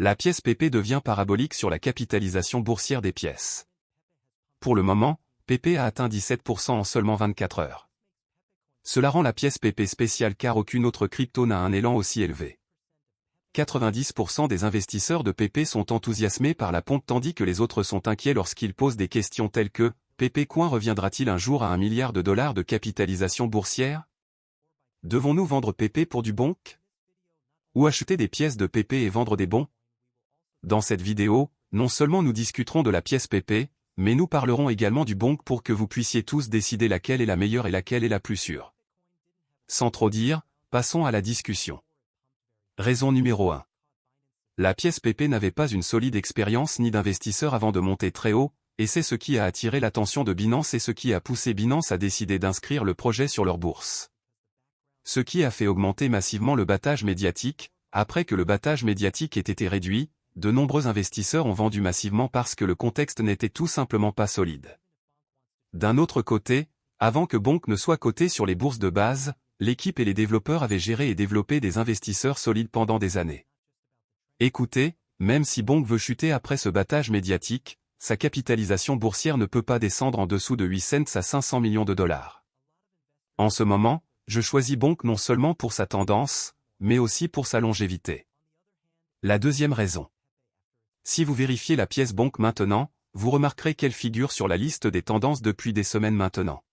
La pièce PP devient parabolique sur la capitalisation boursière des pièces. Pour le moment, PP a atteint 17% en seulement 24 heures. Cela rend la pièce PP spéciale car aucune autre crypto n'a un élan aussi élevé. 90% des investisseurs de PP sont enthousiasmés par la pompe tandis que les autres sont inquiets lorsqu'ils posent des questions telles que « PP Coin reviendra-t-il un jour à $1 milliard de capitalisation boursière ? Devons-nous vendre PP pour du bonk ? Ou acheter des pièces de PP et vendre des bons ?» Dans cette vidéo, non seulement nous discuterons de la pièce PP, mais nous parlerons également du bonk pour que vous puissiez tous décider laquelle est la meilleure et laquelle est la plus sûre. Sans trop dire, passons à la discussion. Raison numéro 1. La pièce PP n'avait pas une solide expérience ni d'investisseur avant de monter très haut, et c'est ce qui a attiré l'attention de Binance et ce qui a poussé Binance à décider d'inscrire le projet sur leur bourse. Ce qui a fait augmenter massivement le battage médiatique. Après que le battage médiatique ait été réduit, de nombreux investisseurs ont vendu massivement parce que le contexte n'était tout simplement pas solide. D'un autre côté, avant que Bonk ne soit coté sur les bourses de base, l'équipe et les développeurs avaient géré et développé des investisseurs solides pendant des années. Écoutez, même si Bonk veut chuter après ce battage médiatique, sa capitalisation boursière ne peut pas descendre en dessous de 8 cents à 500 millions de dollars. En ce moment, je choisis Bonk non seulement pour sa tendance, mais aussi pour sa longévité. La deuxième raison. Si vous vérifiez la pièce Bonk maintenant, vous remarquerez qu'elle figure sur la liste des tendances depuis des semaines maintenant.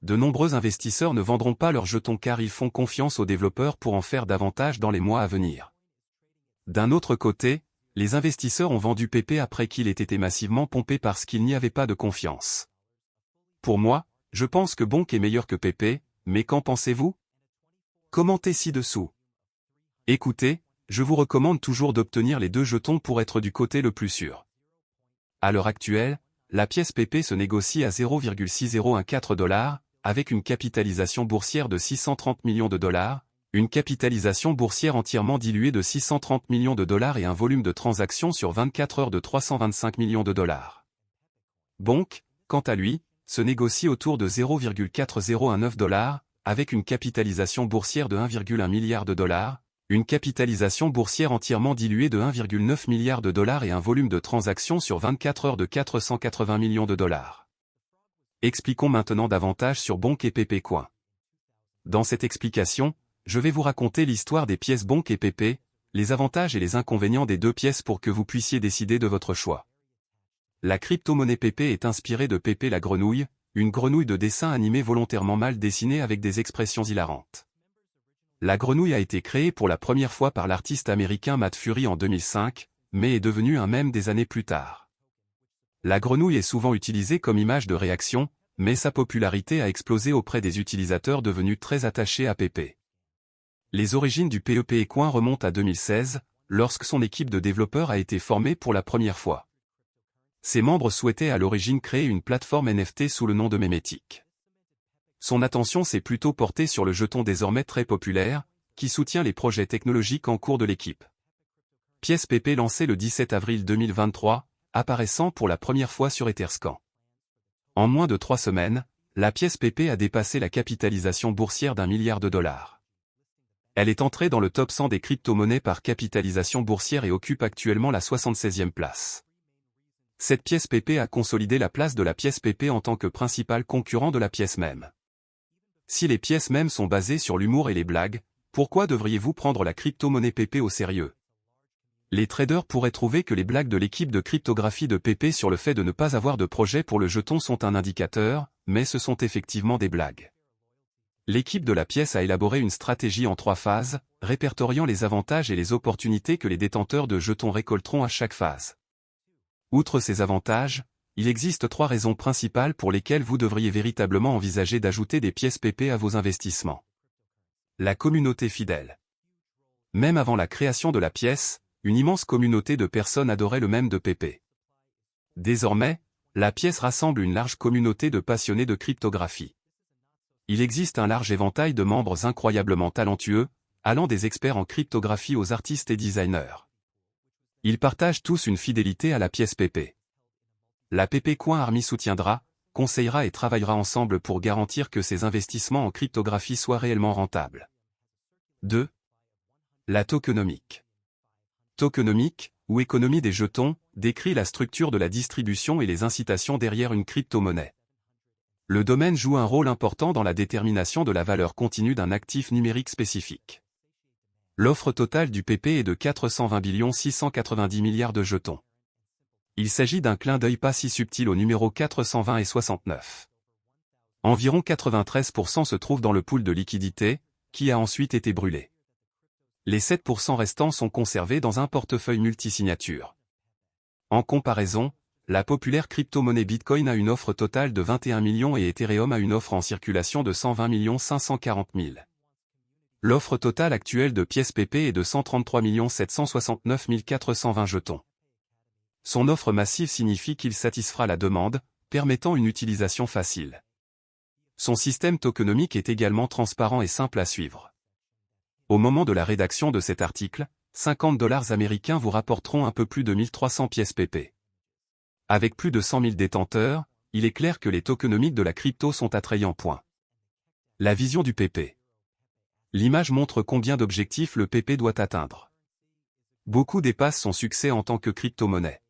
De nombreux investisseurs ne vendront pas leurs jetons car ils font confiance aux développeurs pour en faire davantage dans les mois à venir. D'un autre côté, les investisseurs ont vendu PP après qu'il ait été massivement pompé parce qu'il n'y avait pas de confiance. Pour moi, je pense que Bonk est meilleur que PP, mais qu'en pensez-vous? Commentez ci-dessous. Écoutez, je vous recommande toujours d'obtenir les deux jetons pour être du côté le plus sûr. À l'heure actuelle, la pièce PP se négocie à 0,6014 $, avec une capitalisation boursière de 630 millions de dollars, une capitalisation boursière entièrement diluée de 630 millions de dollars et un volume de transactions sur 24 heures de 325 millions de dollars. Bonk, quant à lui, se négocie autour de 0,4019 $, avec une capitalisation boursière de 1,1 milliard de dollars, une capitalisation boursière entièrement diluée de 1,9 milliard de dollars et un volume de transactions sur 24 heures de 480 millions de dollars. Expliquons maintenant davantage sur Bonk et PP Coin. Dans cette explication, je vais vous raconter l'histoire des pièces Bonk et PP, les avantages et les inconvénients des deux pièces pour que vous puissiez décider de votre choix. La crypto-monnaie PP est inspirée de Pépé la grenouille, une grenouille de dessin animé volontairement mal dessinée avec des expressions hilarantes. La grenouille a été créée pour la première fois par l'artiste américain Matt Fury en 2005, mais est devenue un mème des années plus tard. La grenouille est souvent utilisée comme image de réaction, mais sa popularité a explosé auprès des utilisateurs devenus très attachés à PP. Les origines du PP Coin remontent à 2016, lorsque son équipe de développeurs a été formée pour la première fois. Ses membres souhaitaient à l'origine créer une plateforme NFT sous le nom de Memetic. Son attention s'est plutôt portée sur le jeton désormais très populaire, qui soutient les projets technologiques en cours de l'équipe. Pièce PP lancée le 17 avril 2023, apparaissant pour la première fois sur Etherscan. En moins de 3 semaines, la pièce PP a dépassé la capitalisation boursière d'1 milliard de dollars. Elle est entrée dans le top 100 des crypto-monnaies par capitalisation boursière et occupe actuellement la 76e place. Cette pièce PP a consolidé la place de la pièce PP en tant que principal concurrent de la pièce meme. Si les pièces mèmes sont basées sur l'humour et les blagues, pourquoi devriez-vous prendre la crypto-monnaie PP au sérieux? Les traders pourraient trouver que les blagues de l'équipe de cryptographie de PP sur le fait de ne pas avoir de projet pour le jeton sont un indicateur, mais ce sont effectivement des blagues. L'équipe de la pièce a élaboré une stratégie en 3 phases, répertoriant les avantages et les opportunités que les détenteurs de jetons récolteront à chaque phase. Outre ces avantages, il existe 3 raisons principales pour lesquelles vous devriez véritablement envisager d'ajouter des pièces PP à vos investissements. La communauté fidèle. Même avant la création de la pièce, une immense communauté de personnes adorait le mème de PP. Désormais, la pièce rassemble une large communauté de passionnés de cryptographie. Il existe un large éventail de membres incroyablement talentueux, allant des experts en cryptographie aux artistes et designers. Ils partagent tous une fidélité à la pièce PP. La PP Coin Army soutiendra, conseillera et travaillera ensemble pour garantir que ces investissements en cryptographie soient réellement rentables. 2. La tokenomique. Tokenomics, ou économie des jetons, décrit la structure de la distribution et les incitations derrière une crypto-monnaie. Le domaine joue un rôle important dans la détermination de la valeur continue d'un actif numérique spécifique. L'offre totale du PP est de 420 690 milliards de jetons. Il s'agit d'un clin d'œil pas si subtil au numéro 420 et 69. Environ 93% se trouvent dans le pool de liquidité, qui a ensuite été brûlé. Les 7% restants sont conservés dans un portefeuille multisignature. En comparaison, la populaire crypto-monnaie Bitcoin a une offre totale de 21 millions et Ethereum a une offre en circulation de 120 540 000. L'offre totale actuelle de pièces PP est de 133 769 420 jetons. Son offre massive signifie qu'il satisfera la demande, permettant une utilisation facile. Son système tokenomique est également transparent et simple à suivre. Au moment de la rédaction de cet article, $50 américains vous rapporteront un peu plus de 1300 pièces PP. Avec plus de 100 000 détenteurs, il est clair que les tokenomiques de la crypto sont attrayants. La vision du PP. L'image montre combien d'objectifs le PP doit atteindre. Beaucoup dépassent son succès en tant que crypto-monnaie.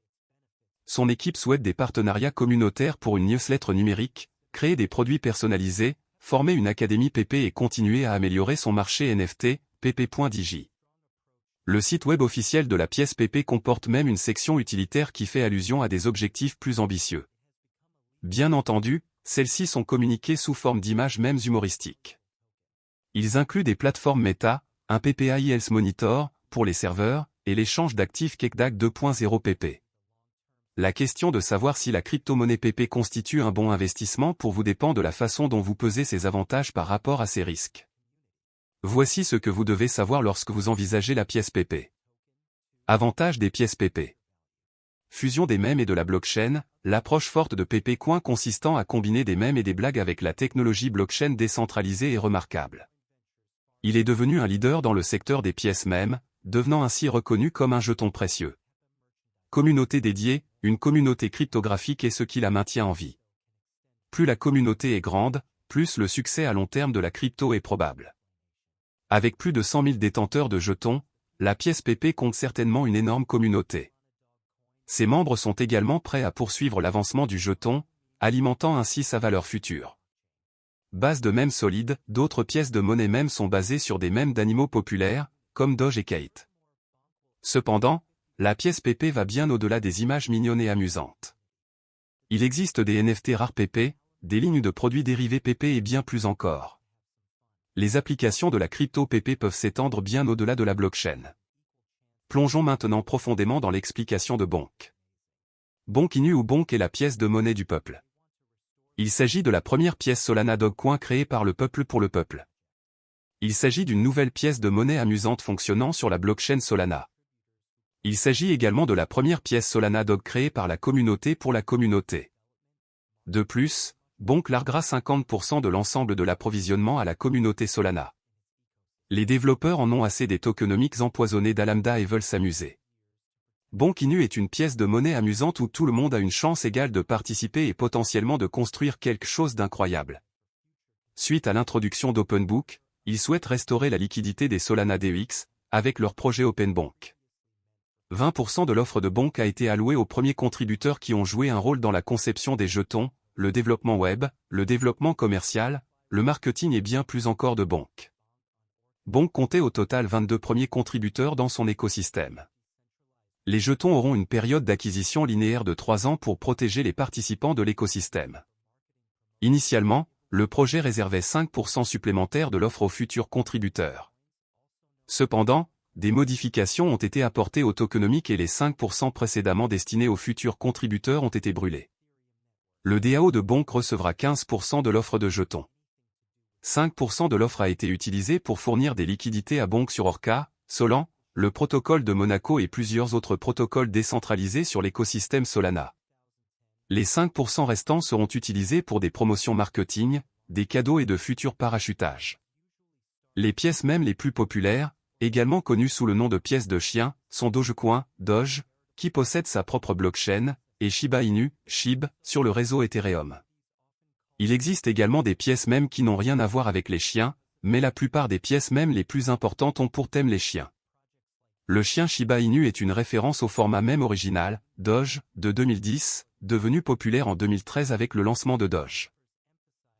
Son équipe souhaite des partenariats communautaires pour une newsletter numérique, créer des produits personnalisés, former une académie PP et continuer à améliorer son marché NFT, pp.digi. Le site web officiel de la pièce PP comporte même une section utilitaire qui fait allusion à des objectifs plus ambitieux. Bien entendu, celles-ci sont communiquées sous forme d'images même humoristiques. Ils incluent des plateformes Meta, un PPI Health Monitor, pour les serveurs, et l'échange d'actifs Kekdak 2.0 PP. La question de savoir si la crypto-monnaie PP constitue un bon investissement pour vous dépend de la façon dont vous pesez ses avantages par rapport à ses risques. Voici ce que vous devez savoir lorsque vous envisagez la pièce PP. Avantages des pièces PP. Fusion des mèmes et de la blockchain, l'approche forte de PP Coin consistant à combiner des mèmes et des blagues avec la technologie blockchain décentralisée est remarquable. Il est devenu un leader dans le secteur des pièces mèmes, devenant ainsi reconnu comme un jeton précieux. Communauté dédiée, une communauté cryptographique est ce qui la maintient en vie. Plus la communauté est grande, plus le succès à long terme de la crypto est probable. Avec plus de 100 000 détenteurs de jetons, la pièce PP compte certainement une énorme communauté. Ses membres sont également prêts à poursuivre l'avancement du jeton, alimentant ainsi sa valeur future. Base de mèmes solides, d'autres pièces de monnaie mèmes sont basées sur des mèmes d'animaux populaires, comme Doge et Kate. Cependant, la pièce PP va bien au-delà des images mignonnes et amusantes. Il existe des NFT rares PP, des lignes de produits dérivés PP et bien plus encore. Les applications de la crypto PP peuvent s'étendre bien au-delà de la blockchain. Plongeons maintenant profondément dans l'explication de Bonk. Bonk Inu ou Bonk est la pièce de monnaie du peuple. Il s'agit de la première pièce Solana Dogecoin créée par le peuple pour le peuple. Il s'agit d'une nouvelle pièce de monnaie amusante fonctionnant sur la blockchain Solana. Il s'agit également de la première pièce Solana Dog créée par la communauté pour la communauté. De plus, Bonk larguera 50% de l'ensemble de l'approvisionnement à la communauté Solana. Les développeurs en ont assez des tokenomics empoisonnés d'Alameda et veulent s'amuser. Bonk Inu est une pièce de monnaie amusante où tout le monde a une chance égale de participer et potentiellement de construire quelque chose d'incroyable. Suite à l'introduction d'OpenBook, ils souhaitent restaurer la liquidité des Solana DEX, avec leur projet OpenBonk. 20% de l'offre de Bonk a été allouée aux premiers contributeurs qui ont joué un rôle dans la conception des jetons, le développement web, le développement commercial, le marketing et bien plus encore de Bonk. Bonk comptait au total 22 premiers contributeurs dans son écosystème. Les jetons auront une période d'acquisition linéaire de 3 ans pour protéger les participants de l'écosystème. Initialement, le projet réservait 5% supplémentaires de l'offre aux futurs contributeurs. Cependant, des modifications ont été apportées au tokenomic et les 5% précédemment destinés aux futurs contributeurs ont été brûlés. Le DAO de Bonk recevra 15% de l'offre de jetons. 5% de l'offre a été utilisé pour fournir des liquidités à Bonk sur Orca, Solan, le protocole de Monaco et plusieurs autres protocoles décentralisés sur l'écosystème Solana. Les 5% restants seront utilisés pour des promotions marketing, des cadeaux et de futurs parachutages. Les pièces même les plus populaires, également connues sous le nom de pièces de chien, sont Dogecoin, Doge, qui possède sa propre blockchain, et Shiba Inu, SHIB, sur le réseau Ethereum. Il existe également des pièces mèmes qui n'ont rien à voir avec les chiens, mais la plupart des pièces mèmes les plus importantes ont pour thème les chiens. Le chien Shiba Inu est une référence au format mème original, Doge, de 2010, devenu populaire en 2013 avec le lancement de Doge.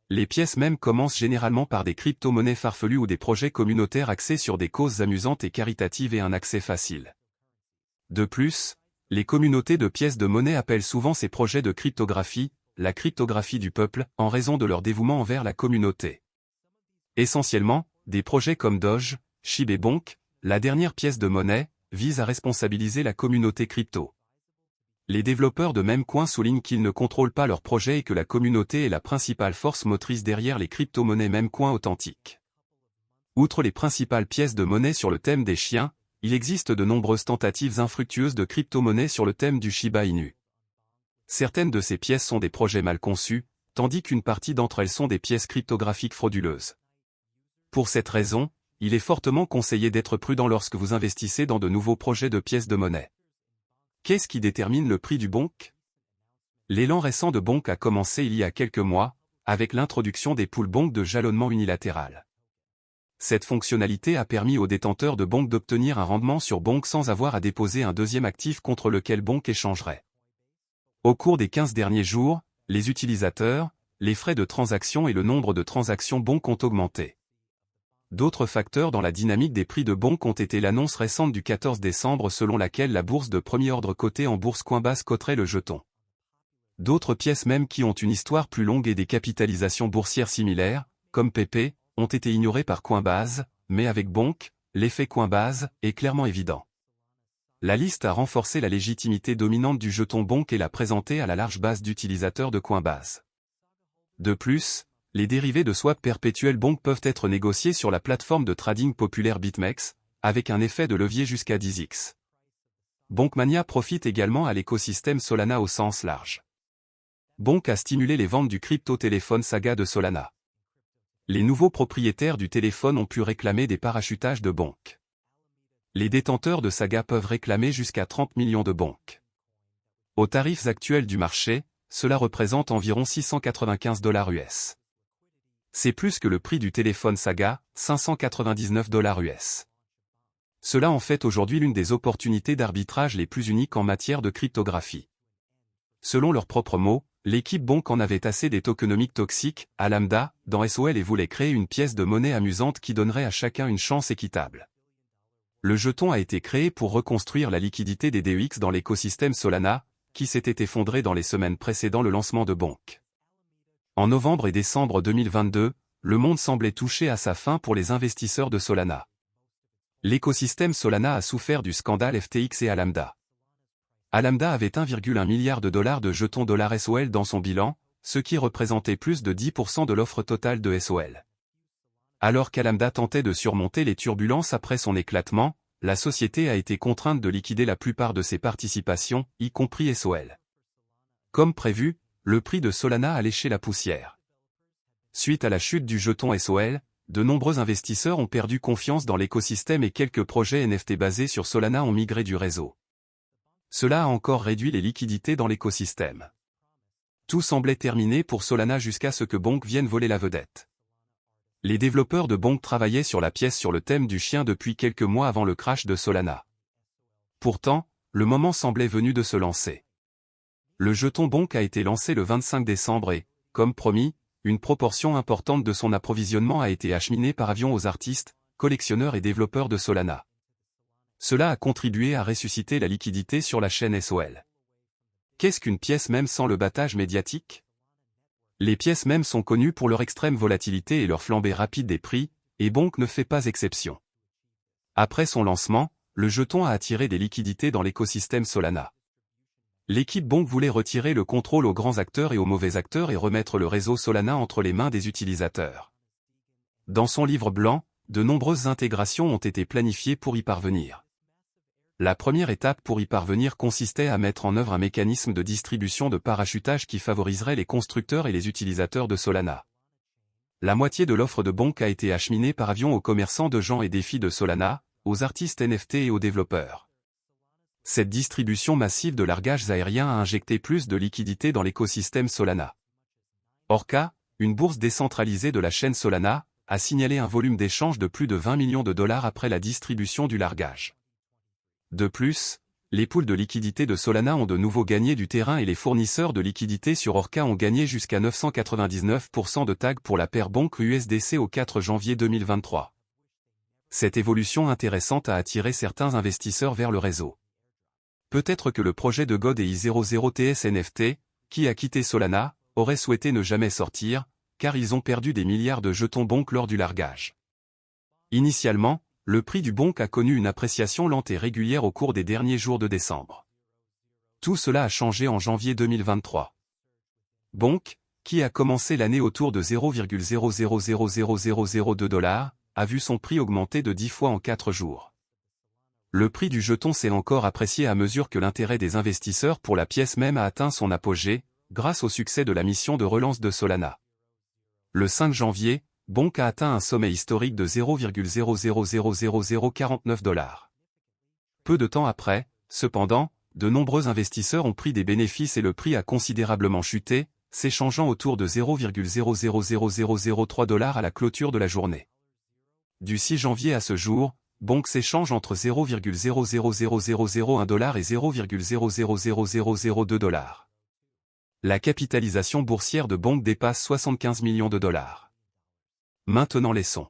Les pièces mèmes commencent généralement par des crypto-monnaies farfelues ou des projets communautaires axés sur des causes amusantes et caritatives et un accès facile. De plus, les communautés de pièces de monnaie appellent souvent ces projets de cryptographie, la cryptographie du peuple, en raison de leur dévouement envers la communauté. Essentiellement, des projets comme Doge, SHIB et Bonk, la dernière pièce de monnaie, visent à responsabiliser la communauté crypto. Les développeurs de Memecoin soulignent qu'ils ne contrôlent pas leurs projets et que la communauté est la principale force motrice derrière les crypto-monnaies Memecoin authentiques. Outre les principales pièces de monnaie sur le thème des chiens, il existe de nombreuses tentatives infructueuses de crypto-monnaies sur le thème du Shiba Inu. Certaines de ces pièces sont des projets mal conçus, tandis qu'une partie d'entre elles sont des pièces cryptographiques frauduleuses. Pour cette raison, il est fortement conseillé d'être prudent lorsque vous investissez dans de nouveaux projets de pièces de monnaie. Qu'est-ce qui détermine le prix du Bonk? L'élan récent de Bonk a commencé il y a quelques mois, avec l'introduction des poules Bonk de jalonnement unilatéral. Cette fonctionnalité a permis aux détenteurs de Bonk d'obtenir un rendement sur Bonk sans avoir à déposer un deuxième actif contre lequel Bonk échangerait. Au cours des 15 derniers jours, les utilisateurs, les frais de transaction et le nombre de transactions Bonk ont augmenté. D'autres facteurs dans la dynamique des prix de Bonk ont été l'annonce récente du 14 décembre selon laquelle la bourse de premier ordre cotée en bourse Coinbase coterait le jeton. D'autres pièces même qui ont une histoire plus longue et des capitalisations boursières similaires, comme PP, ont été ignorées par Coinbase, mais avec Bonk, l'effet Coinbase est clairement évident. La liste a renforcé la légitimité dominante du jeton Bonk et l'a présenté à la large base d'utilisateurs de Coinbase. De plus, les dérivés de swap perpétuel Bonk peuvent être négociés sur la plateforme de trading populaire BitMEX, avec un effet de levier jusqu'à 10x. Bonkmania profite également à l'écosystème Solana au sens large. Bonk a stimulé les ventes du crypto-téléphone Saga de Solana. Les nouveaux propriétaires du téléphone ont pu réclamer des parachutages de Bonk. Les détenteurs de Saga peuvent réclamer jusqu'à 30 millions de Bonk. Aux tarifs actuels du marché, cela représente environ 695 $ US. C'est plus que le prix du téléphone Saga, 599 $ US. Cela en fait aujourd'hui l'une des opportunités d'arbitrage les plus uniques en matière de cryptographie. Selon leurs propres mots, l'équipe Bonk en avait assez des tokenomiques toxiques, à lambda, dans SOL et voulait créer une pièce de monnaie amusante qui donnerait à chacun une chance équitable. Le jeton a été créé pour reconstruire la liquidité des DEX dans l'écosystème Solana, qui s'était effondré dans les semaines précédant le lancement de Bonk. En novembre et décembre 2022, le monde semblait touché à sa fin pour les investisseurs de Solana. L'écosystème Solana a souffert du scandale FTX et Alameda. Alameda avait 1,1 milliard de jetons $SOL dans son bilan, ce qui représentait plus de 10% de l'offre totale de SOL. Alors qu'Alameda tentait de surmonter les turbulences après son éclatement, la société a été contrainte de liquider la plupart de ses participations, y compris SOL. Comme prévu, le prix de Solana a léché la poussière. Suite à la chute du jeton SOL, de nombreux investisseurs ont perdu confiance dans l'écosystème et quelques projets NFT basés sur Solana ont migré du réseau. Cela a encore réduit les liquidités dans l'écosystème. Tout semblait terminé pour Solana jusqu'à ce que Bonk vienne voler la vedette. Les développeurs de Bonk travaillaient sur la pièce sur le thème du chien depuis quelques mois avant le crash de Solana. Pourtant, le moment semblait venu de se lancer. Le jeton Bonk a été lancé le 25 décembre et, comme promis, une proportion importante de son approvisionnement a été acheminée par avion aux artistes, collectionneurs et développeurs de Solana. Cela a contribué à ressusciter la liquidité sur la chaîne SOL. Qu'est-ce qu'une pièce mème sans le battage médiatique? Les pièces mèmes sont connues pour leur extrême volatilité et leur flambée rapide des prix, et Bonk ne fait pas exception. Après son lancement, le jeton a attiré des liquidités dans l'écosystème Solana. L'équipe Bonk voulait retirer le contrôle aux grands acteurs et aux mauvais acteurs et remettre le réseau Solana entre les mains des utilisateurs. Dans son livre blanc, de nombreuses intégrations ont été planifiées pour y parvenir. La première étape pour y parvenir consistait à mettre en œuvre un mécanisme de distribution de parachutage qui favoriserait les constructeurs et les utilisateurs de Solana. La moitié de l'offre de Bonk a été acheminée par avion aux commerçants de gens et des filles de Solana, aux artistes NFT et aux développeurs. Cette distribution massive de largages aériens a injecté plus de liquidités dans l'écosystème Solana. Orca, une bourse décentralisée de la chaîne Solana, a signalé un volume d'échange de plus de 20 millions de dollars après la distribution du largage. De plus, les pools de liquidités de Solana ont de nouveau gagné du terrain et les fournisseurs de liquidités sur Orca ont gagné jusqu'à 999% de tags pour la paire Bonk USDC au 4 janvier 2023. Cette évolution intéressante a attiré certains investisseurs vers le réseau. Peut-être que le projet de God et I00TS NFT, qui a quitté Solana, aurait souhaité ne jamais sortir, car ils ont perdu des milliards de jetons Bonk lors du largage. Initialement, le prix du Bonk a connu une appréciation lente et régulière au cours des derniers jours de décembre. Tout cela a changé en janvier 2023. Bonk, qui a commencé l'année autour de 0,000002 $, a vu son prix augmenter de 10 fois en 4 jours. Le prix du jeton s'est encore apprécié à mesure que l'intérêt des investisseurs pour la pièce même a atteint son apogée, grâce au succès de la mission de relance de Solana. Le 5 janvier, Bonk a atteint un sommet historique de 0,000049 $. Peu de temps après, cependant, de nombreux investisseurs ont pris des bénéfices et le prix a considérablement chuté, s'échangeant autour de 0,000003 $ à la clôture de la journée. Du 6 janvier à ce jour, Bonk s'échange entre 0,000001 $ et 0,000002 $. La capitalisation boursière de Bonk dépasse 75 millions de dollars. Maintenant les sons.